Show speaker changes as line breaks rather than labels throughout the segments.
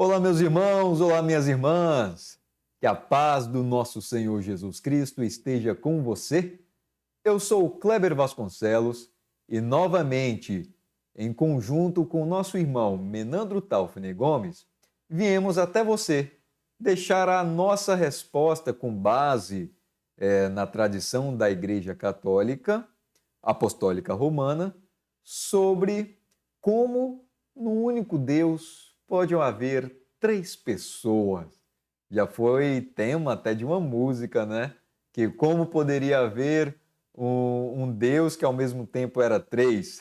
Olá, meus irmãos, olá, minhas irmãs. Que a paz do nosso Senhor Jesus Cristo esteja com você. Eu sou Kleber Vasconcelos e, novamente, em conjunto com nosso irmão Menandro Taufner Gomes, viemos até você deixar a nossa resposta com base na tradição da Igreja Católica Apostólica Romana sobre como no único Deus pode haver três pessoas. Já foi tema até de uma música, né? Que como poderia haver um Deus que ao mesmo tempo era três?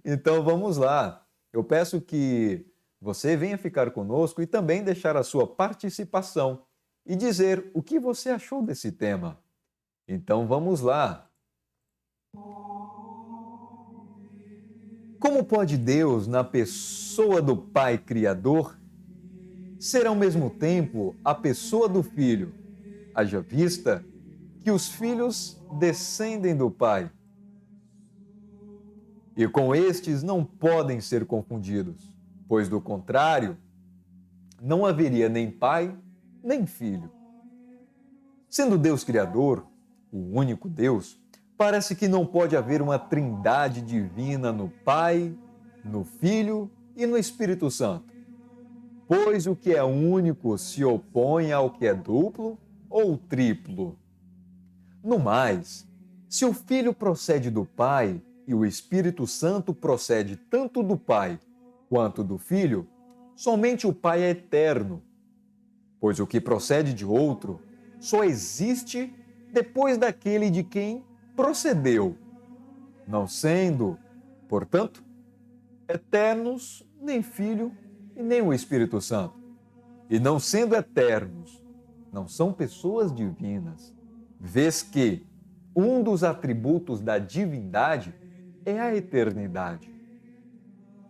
Então vamos lá. Eu peço que você venha ficar conosco e também deixar a sua participação e dizer o que você achou desse tema. Então vamos lá. Como pode Deus, na pessoa do Pai Criador, ser ao mesmo tempo a pessoa do Filho, haja vista que os filhos descendem do Pai? E com estes não podem ser confundidos, pois do contrário, não haveria nem Pai, nem Filho. Sendo Deus Criador, o único Deus, parece que não pode haver uma trindade divina no Pai, no Filho e no Espírito Santo. Pois o que é único se opõe ao que é duplo ou triplo. No mais, se o Filho procede do Pai e o Espírito Santo procede tanto do Pai quanto do Filho, somente o Pai é eterno. Pois o que procede de outro só existe depois daquele de quem procedeu, não sendo, portanto, eternos nem Filho e nem o Espírito Santo. E não sendo eternos, não são pessoas divinas, vês que um dos atributos da divindade é a eternidade.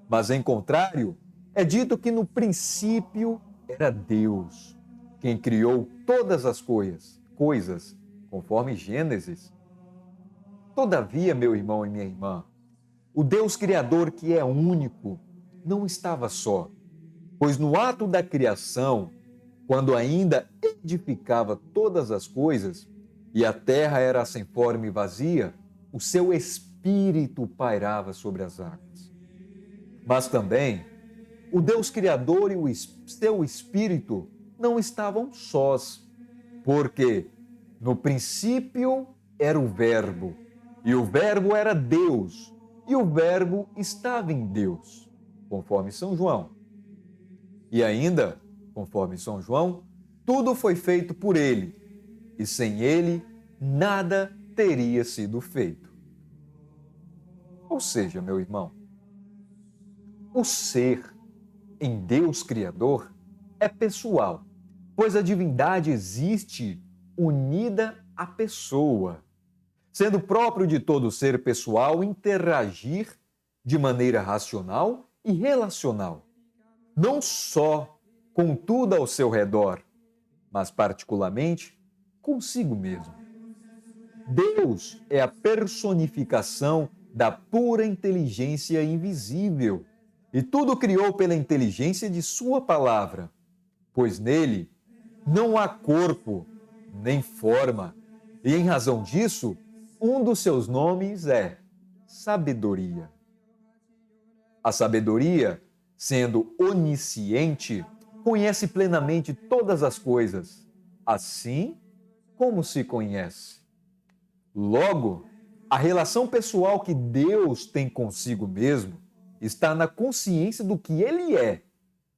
Mas, em contrário, é dito que no princípio era Deus, quem criou todas as coisas, conforme Gênesis. Todavia, meu irmão e minha irmã, o Deus Criador, que é único, não estava só, pois no ato da criação, quando ainda edificava todas as coisas, e a terra era sem forma e vazia, o seu Espírito pairava sobre as águas. Mas também, o Deus Criador e o seu Espírito não estavam sós, porque no princípio era o Verbo, e o Verbo era Deus, e o Verbo estava em Deus, conforme São João. E ainda, conforme São João, tudo foi feito por ele, e sem ele nada teria sido feito. Ou seja, meu irmão, o ser em Deus Criador é pessoal, pois a divindade existe unida à pessoa, sendo próprio de todo ser pessoal interagir de maneira racional e relacional, não só com tudo ao seu redor, mas particularmente consigo mesmo. Deus é a personificação da pura inteligência invisível, e tudo criou pela inteligência de sua palavra, pois nele não há corpo, nem forma, e em razão disso, um dos seus nomes é sabedoria. A sabedoria, sendo onisciente, conhece plenamente todas as coisas, assim como se conhece. Logo, a relação pessoal que Deus tem consigo mesmo está na consciência do que ele é,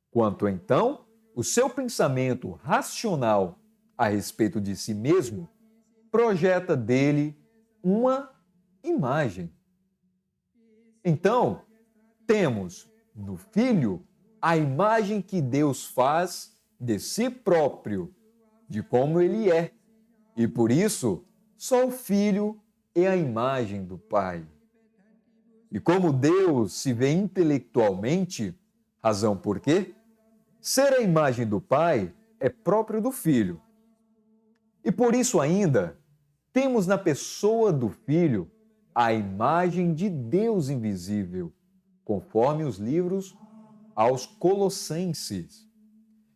quanto então o seu pensamento racional a respeito de si mesmo projeta dele uma imagem. Então, temos no Filho a imagem que Deus faz de si próprio, de como ele é, e por isso só o Filho é a imagem do Pai. E como Deus se vê intelectualmente, razão por quê? Ser a imagem do Pai é próprio do Filho. E por isso ainda, temos na pessoa do Filho a imagem de Deus invisível, conforme os livros aos Colossenses,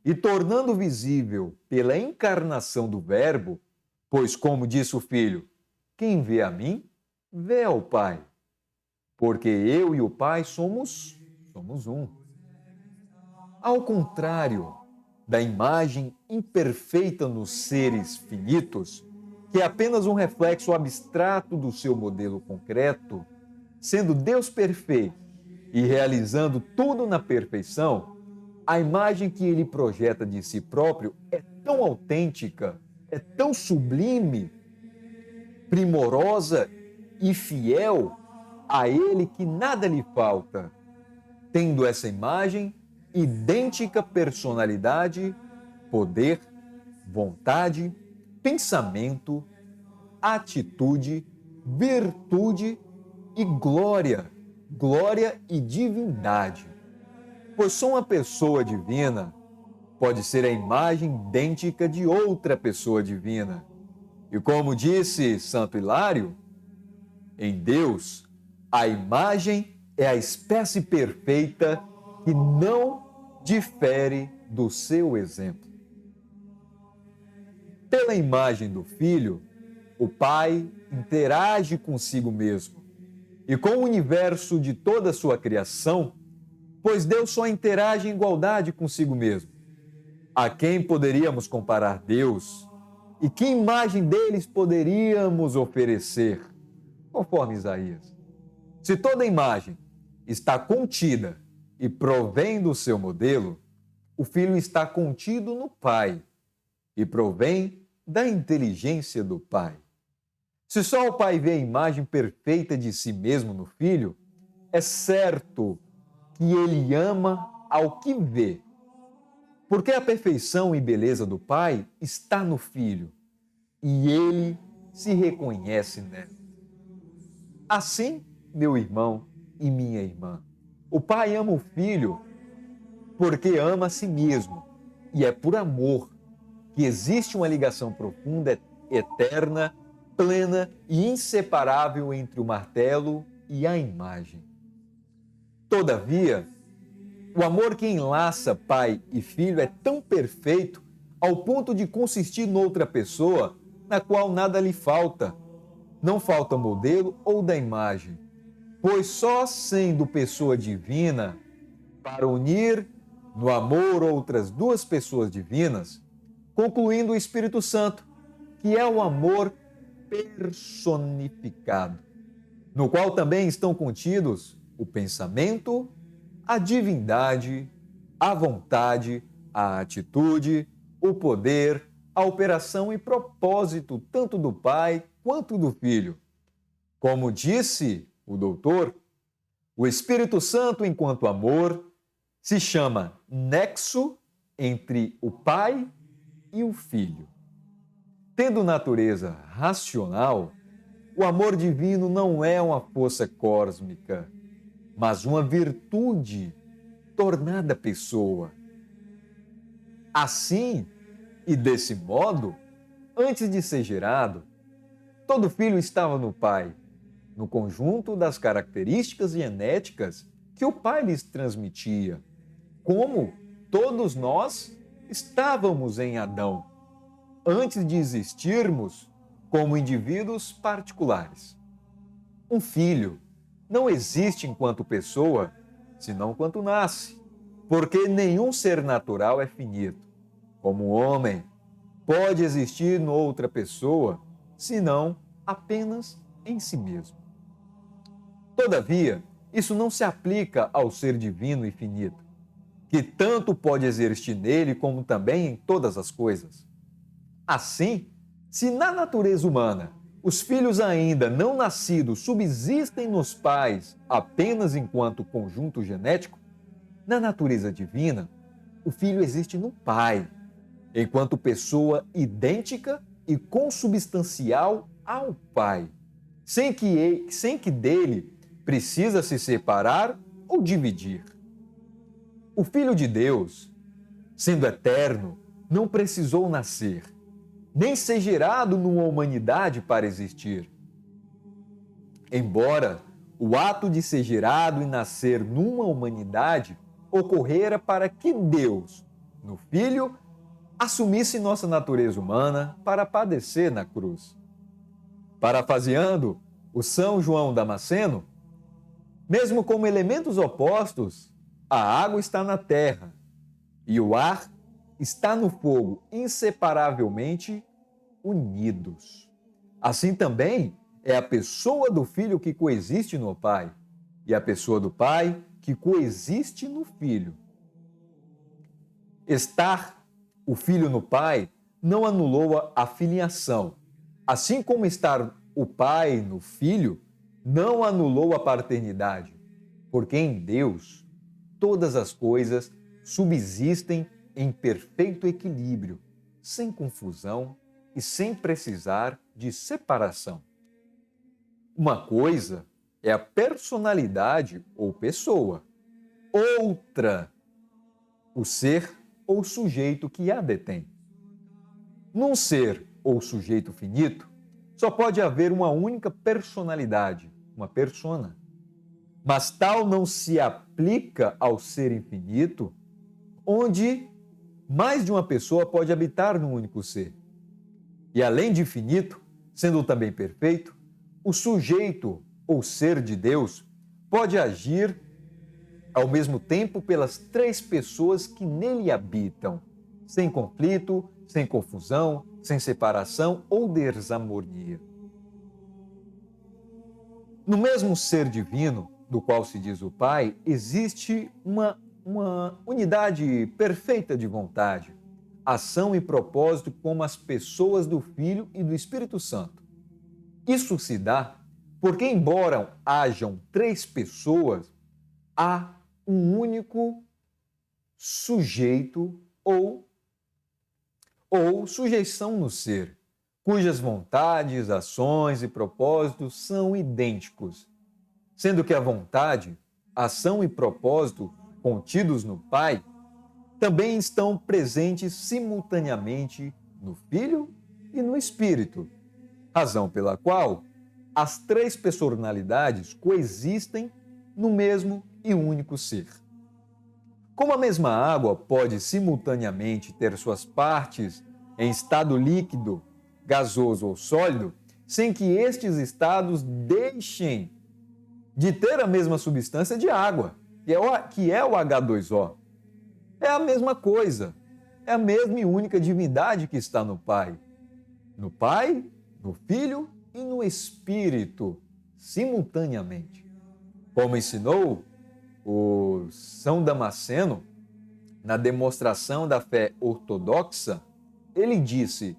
e tornando visível pela encarnação do Verbo, pois, como disse o Filho, quem vê a mim, vê ao Pai, porque eu e o Pai somos um. Ao contrário da imagem imperfeita nos seres finitos, que é apenas um reflexo abstrato do seu modelo concreto, sendo Deus perfeito e realizando tudo na perfeição, a imagem que ele projeta de si próprio é tão autêntica, é tão sublime, primorosa e fiel a ele que nada lhe falta, tendo essa imagem idêntica personalidade, poder, vontade, pensamento, atitude, virtude e glória e divindade. Pois só uma pessoa divina pode ser a imagem idêntica de outra pessoa divina. E como disse Santo Hilário, em Deus, a imagem é a espécie perfeita que não difere do seu exemplo. Pela imagem do Filho, o Pai interage consigo mesmo e com o universo de toda a sua criação, pois Deus só interage em igualdade consigo mesmo. A quem poderíamos comparar Deus e que imagem deles poderíamos oferecer? Conforme Isaías. Se toda imagem está contida e provém do seu modelo, o Filho está contido no Pai e provém da inteligência do Pai. Se só o Pai vê a imagem perfeita de si mesmo no Filho, é certo que ele ama ao que vê, porque a perfeição e beleza do Pai está no Filho e ele se reconhece nela. Assim, meu irmão e minha irmã, o Pai ama o Filho porque ama a si mesmo, e é por amor que existe uma ligação profunda, eterna, plena e inseparável entre o martelo e a imagem. Todavia, o amor que enlaça pai e filho é tão perfeito ao ponto de consistir noutra pessoa na qual nada lhe falta. Não falta modelo ou da imagem, pois só sendo pessoa divina, para unir no amor outras duas pessoas divinas, concluindo o Espírito Santo, que é o amor personificado, no qual também estão contidos o pensamento, a divindade, a vontade, a atitude, o poder, a operação e propósito tanto do Pai quanto do Filho. Como disse o doutor, o Espírito Santo, enquanto amor, se chama nexo entre o Pai e o Filho. Tendo natureza racional, o amor divino não é uma força cósmica, mas uma virtude tornada pessoa. Assim, e desse modo, antes de ser gerado, todo filho estava no Pai, no conjunto das características genéticas que o Pai lhes transmitia, como todos nós estávamos em Adão, antes de existirmos como indivíduos particulares. Um filho não existe enquanto pessoa, senão quando nasce, porque nenhum ser natural é finito. Como um homem pode existir noutra pessoa, senão apenas em si mesmo. Todavia, isso não se aplica ao ser divino e finito, que tanto pode existir nele como também em todas as coisas. Assim, se na natureza humana os filhos ainda não nascidos subsistem nos pais apenas enquanto conjunto genético, na natureza divina, o filho existe no Pai, enquanto pessoa idêntica e consubstancial ao Pai, sem que dele precisa se separar ou dividir. O Filho de Deus, sendo eterno, não precisou nascer, nem ser gerado numa humanidade para existir. Embora o ato de ser gerado e nascer numa humanidade ocorrera para que Deus, no Filho, assumisse nossa natureza humana para padecer na cruz. Parafraseando o São João Damasceno, mesmo como elementos opostos, a água está na terra e o ar está no fogo, inseparavelmente unidos. Assim também é a pessoa do Filho que coexiste no Pai e a pessoa do Pai que coexiste no Filho. Estar o Filho no Pai não anulou a filiação, assim como estar o Pai no Filho não anulou a paternidade, porque em Deus todas as coisas subsistem em perfeito equilíbrio, sem confusão e sem precisar de separação. Uma coisa é a personalidade ou pessoa, outra, o ser ou sujeito que a detém. Num ser ou sujeito finito, só pode haver uma única personalidade, uma persona. Mas tal não se aplica ao ser infinito, onde mais de uma pessoa pode habitar num único ser. E além de infinito, sendo também perfeito, o sujeito ou ser de Deus pode agir ao mesmo tempo pelas três pessoas que nele habitam, sem conflito, sem confusão, sem separação ou desarmonia. No mesmo ser divino, do qual se diz o Pai, existe uma unidade perfeita de vontade, ação e propósito como as pessoas do Filho e do Espírito Santo. Isso se dá porque, embora hajam três pessoas, há um único sujeito ou sujeição no ser, cujas vontades, ações e propósitos são idênticos, sendo que a vontade, ação e propósito contidos no Pai também estão presentes simultaneamente no Filho e no Espírito, razão pela qual as três personalidades coexistem no mesmo e único ser. Como a mesma água pode simultaneamente ter suas partes em estado líquido, gasoso ou sólido, sem que estes estados deixem de ter a mesma substância de água, que é o H2O. É a mesma coisa, é a mesma e única divindade que está no Pai, no Filho e no Espírito, simultaneamente. Como ensinou o São Damasceno, na demonstração da fé ortodoxa, ele disse: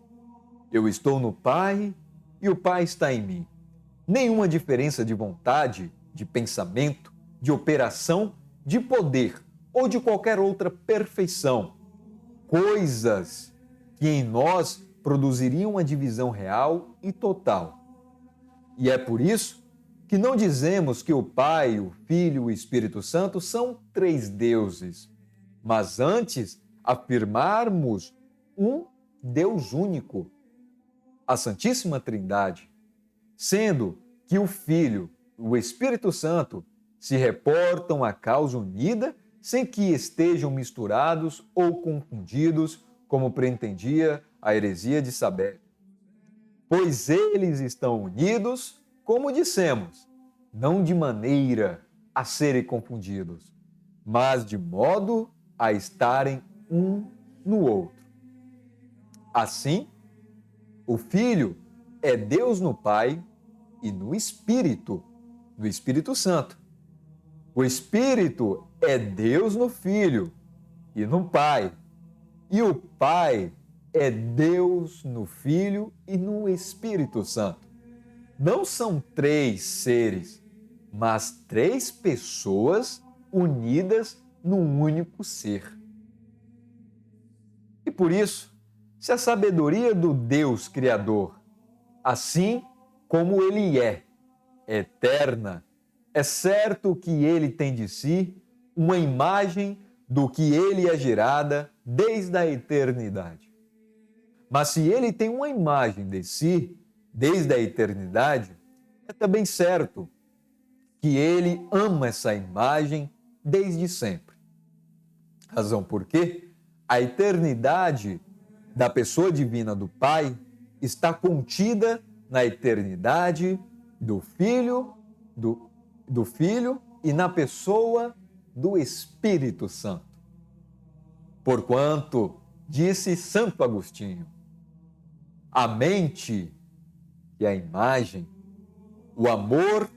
eu estou no Pai e o Pai está em mim. Nenhuma diferença de vontade, de pensamento, de operação, de poder ou de qualquer outra perfeição. Coisas que em nós produziriam uma divisão real e total. E é por isso que não dizemos que o Pai, o Filho e o Espírito Santo são três deuses, mas antes afirmarmos um Deus único, a Santíssima Trindade, sendo que o Filho e o Espírito Santo se reportam à causa unida sem que estejam misturados ou confundidos, como pretendia a heresia de Sabé. Pois eles estão unidos, como dissemos, não de maneira a serem confundidos, mas de modo a estarem um no outro. Assim, o Filho é Deus no Pai e no Espírito Santo. O Espírito é Deus no Filho e no Pai. E o Pai é Deus no Filho e no Espírito Santo. Não são três seres, mas três pessoas unidas num único ser. E por isso, se a sabedoria do Deus Criador, assim como Ele é eterna, é certo que Ele tem de si uma imagem do que Ele é gerada desde a eternidade. Mas se Ele tem uma imagem de si desde a eternidade, é também certo que Ele ama essa imagem desde sempre. Razão porque a eternidade da pessoa divina do Pai está contida na eternidade do Filho, do Filho e na pessoa do Espírito Santo. Porquanto, disse Santo Agostinho, a mente e a imagem, o amor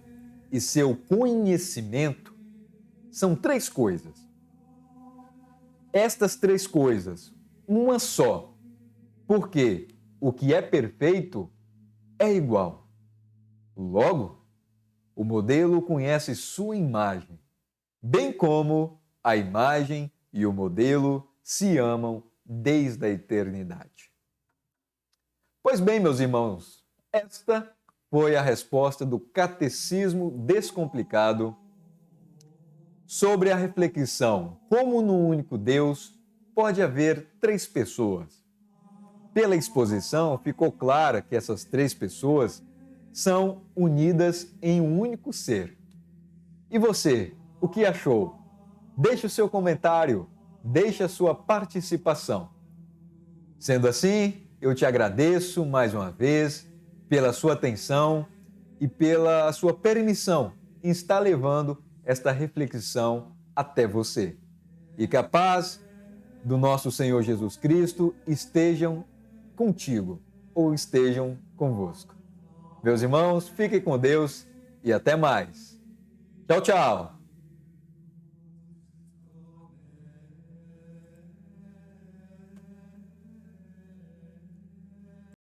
e seu conhecimento são três coisas. Estas três coisas, uma só, porque o que é perfeito é igual. Logo, o modelo conhece sua imagem, bem como a imagem e o modelo se amam desde a eternidade. Pois bem, meus irmãos, esta foi a resposta do Catecismo Descomplicado sobre a reflexão como no único Deus pode haver três pessoas. Pela exposição, ficou clara que essas três pessoas são unidas em um único ser. E você, o que achou? Deixe o seu comentário, deixe a sua participação. Sendo assim, eu te agradeço mais uma vez pela sua atenção e pela sua permissão em estar levando esta reflexão até você. E que a paz do nosso Senhor Jesus Cristo estejam contigo ou estejam convosco. Meus irmãos, fiquem com Deus e até mais. Tchau, tchau!